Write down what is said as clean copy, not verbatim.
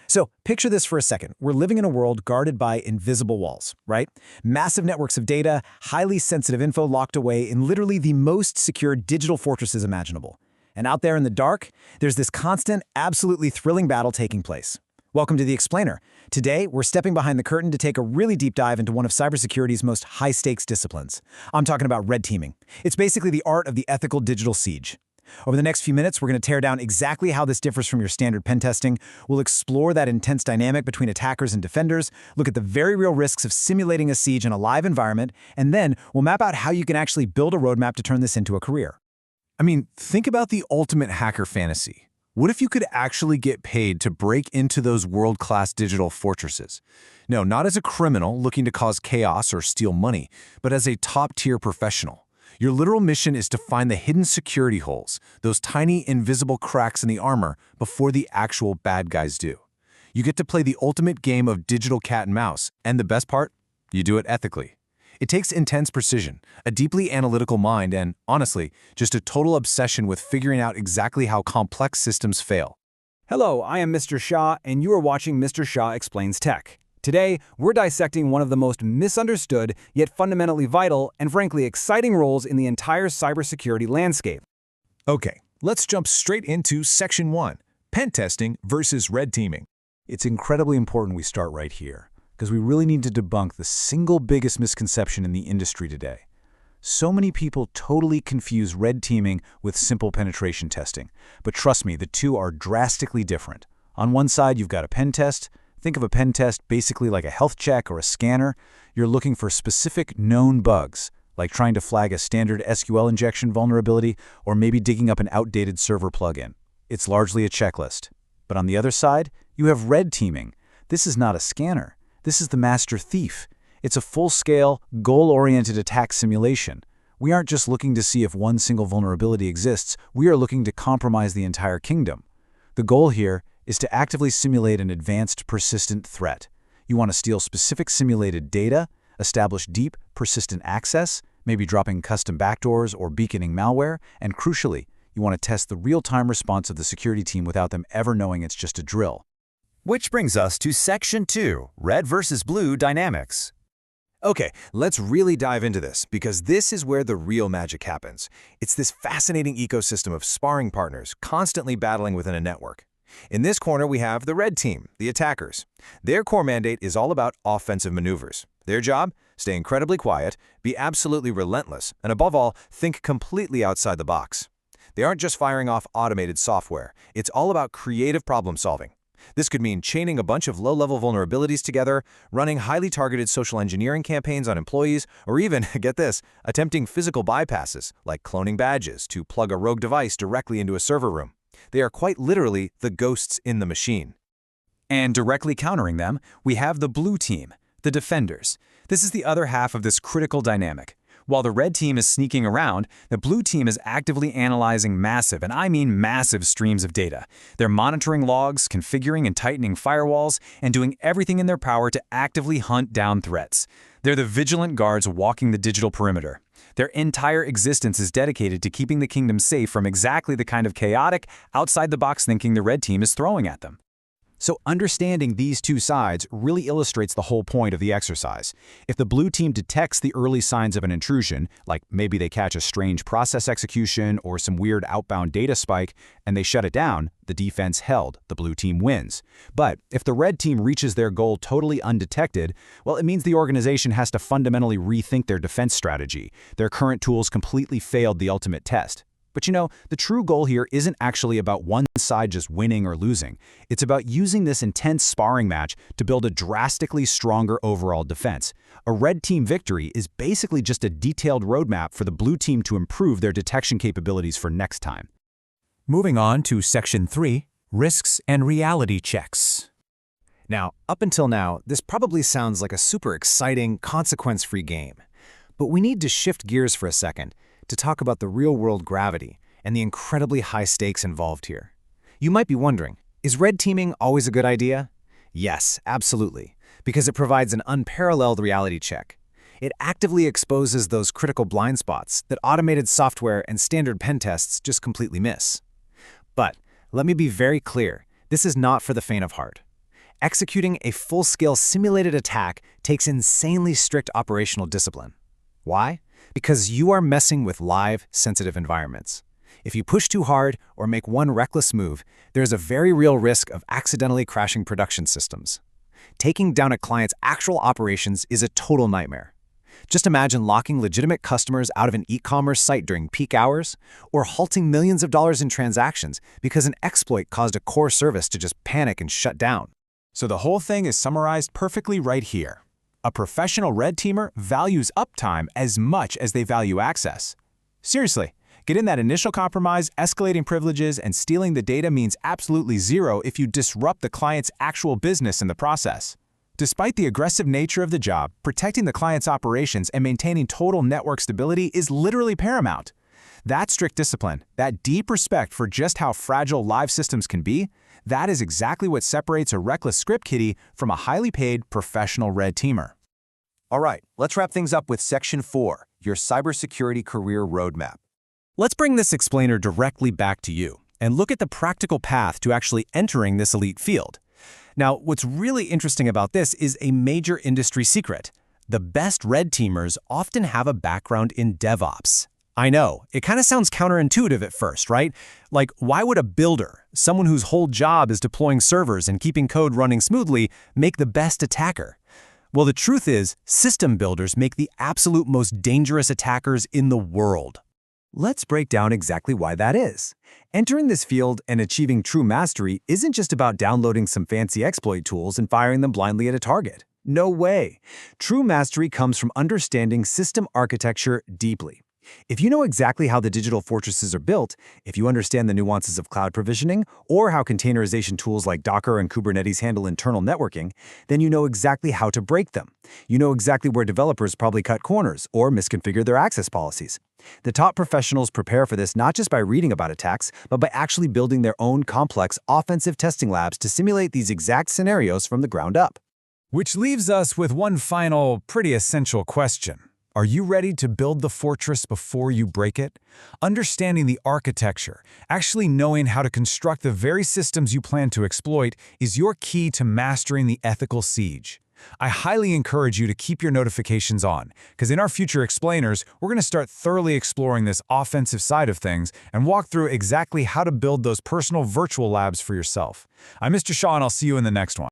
So picture this for a second. We're living in a world guarded by invisible walls, right? Massive networks of data, highly sensitive info locked away in literally the most secure digital fortresses imaginable. And out there in the dark, there's this constant, absolutely thrilling battle taking place. Welcome to The Explainer. Today, we're stepping behind the curtain to take a really deep dive into one of cybersecurity's most high-stakes disciplines. I'm talking about red teaming. It's basically the art of the ethical digital siege. Over the next few minutes, we're going to tear down exactly how this differs from your standard pen testing. We'll explore that intense dynamic between attackers and defenders, look at the very real risks of simulating a siege in a live environment, and then we'll map out how you can actually build a roadmap to turn this into a career. I mean, think about the ultimate hacker fantasy. What if you could actually get paid to break into those world-class digital fortresses? No, not as a criminal looking to cause chaos or steal money, but as a top-tier professional. Your literal mission is to find the hidden security holes, those tiny invisible cracks in the armor, before the actual bad guys do. You get to play the ultimate game of digital cat and mouse, and the best part? You do it ethically. It takes intense precision, a deeply analytical mind, and, honestly, just a total obsession with figuring out exactly how complex systems fail. Hello, I am Mr. Shah, and you are watching Mr. Shah Explains Tech. Today, we're dissecting one of the most misunderstood, yet fundamentally vital and frankly exciting roles in the entire cybersecurity landscape. Okay, let's jump straight into Section 1, pen testing versus red teaming. It's incredibly important we start right here, because we really need to debunk the single biggest misconception in the industry today. So many people totally confuse red teaming with simple penetration testing. But trust me, the two are drastically different. On one side, you've got a pen test. Think of a pen test basically like a health check or a scanner. You're looking for specific known bugs, like trying to flag a standard SQL injection vulnerability or maybe digging up an outdated server plugin. It's largely a checklist. But on the other side, you have red teaming. This is not a scanner. This is the master thief. It's a full-scale, goal-oriented attack simulation. We aren't just looking to see if one single vulnerability exists. We are looking to compromise the entire kingdom. The goal here is to actively simulate an advanced, persistent threat. You want to steal specific simulated data, establish deep, persistent access, maybe dropping custom backdoors or beaconing malware, and crucially, you want to test the real-time response of the security team without them ever knowing it's just a drill. Which brings us to Section 2, red versus blue dynamics. Okay, let's really dive into this, because this is where the real magic happens. It's this fascinating ecosystem of sparring partners constantly battling within a network. In this corner, we have the red team, the attackers. Their core mandate is all about offensive maneuvers. Their job? Stay incredibly quiet, be absolutely relentless, and above all, think completely outside the box. They aren't just firing off automated software. It's all about creative problem solving. This could mean chaining a bunch of low-level vulnerabilities together, running highly targeted social engineering campaigns on employees, or even, get this, attempting physical bypasses, like cloning badges to plug a rogue device directly into a server room. They are quite literally the ghosts in the machine. And directly countering them, we have the blue team, the defenders. This is the other half of this critical dynamic. While the red team is sneaking around, the blue team is actively analyzing massive, and I mean massive, streams of data. They're monitoring logs, configuring and tightening firewalls, and doing everything in their power to actively hunt down threats. They're the vigilant guards walking the digital perimeter. Their entire existence is dedicated to keeping the kingdom safe from exactly the kind of chaotic, outside-the-box thinking the red team is throwing at them. So understanding these two sides really illustrates the whole point of the exercise. If the blue team detects the early signs of an intrusion, like maybe they catch a strange process execution or some weird outbound data spike, and they shut it down, the defense held, the blue team wins. But if the red team reaches their goal totally undetected, well, it means the organization has to fundamentally rethink their defense strategy. Their current tools completely failed the ultimate test. But you know, the true goal here isn't actually about one side just winning or losing. It's about using this intense sparring match to build a drastically stronger overall defense. A red team victory is basically just a detailed roadmap for the blue team to improve their detection capabilities for next time. Moving on to Section 3, risks and reality checks. Now, up until now, this probably sounds like a super exciting, consequence-free game. But we need to shift gears for a second to talk about the real-world gravity and the incredibly high stakes involved here. You might be wondering, is red teaming always a good idea? Yes, absolutely, because it provides an unparalleled reality check. It actively exposes those critical blind spots that automated software and standard pen tests just completely miss. But let me be very clear, this is not for the faint of heart. Executing a full-scale simulated attack takes insanely strict operational discipline. Why? Because you are messing with live, sensitive environments. If you push too hard or make one reckless move, there's a very real risk of accidentally crashing production systems. Taking down a client's actual operations is a total nightmare. Just imagine locking legitimate customers out of an e-commerce site during peak hours, or halting millions of dollars in transactions because an exploit caused a core service to just panic and shut down. So the whole thing is summarized perfectly right here. A professional red teamer values uptime as much as they value access. Seriously, getting that initial compromise, escalating privileges, and stealing the data means absolutely zero if you disrupt the client's actual business in the process. Despite the aggressive nature of the job, protecting the client's operations and maintaining total network stability is literally paramount. That strict discipline, that deep respect for just how fragile live systems can be, that is exactly what separates a reckless script kiddie from a highly paid professional red teamer. All right, let's wrap things up with Section 4, your cybersecurity career roadmap. Let's bring this explainer directly back to you and look at the practical path to actually entering this elite field. Now, what's really interesting about this is a major industry secret. The best red teamers often have a background in DevOps. I know, it kind of sounds counterintuitive at first, right? Like, why would a builder, someone whose whole job is deploying servers and keeping code running smoothly, make the best attacker? Well, the truth is, system builders make the absolute most dangerous attackers in the world. Let's break down exactly why that is. Entering this field and achieving true mastery isn't just about downloading some fancy exploit tools and firing them blindly at a target. No way. True mastery comes from understanding system architecture deeply. If you know exactly how the digital fortresses are built, if you understand the nuances of cloud provisioning, or how containerization tools like Docker and Kubernetes handle internal networking, then you know exactly how to break them. You know exactly where developers probably cut corners or misconfigure their access policies. The top professionals prepare for this not just by reading about attacks, but by actually building their own complex offensive testing labs to simulate these exact scenarios from the ground up. Which leaves us with one final, pretty essential question. Are you ready to build the fortress before you break it? Understanding the architecture, actually knowing how to construct the very systems you plan to exploit, is your key to mastering the ethical siege. I highly encourage you to keep your notifications on, because in our future explainers, we're going to start thoroughly exploring this offensive side of things and walk through exactly how to build those personal virtual labs for yourself. I'm Mr. Shah, and I'll see you in the next one.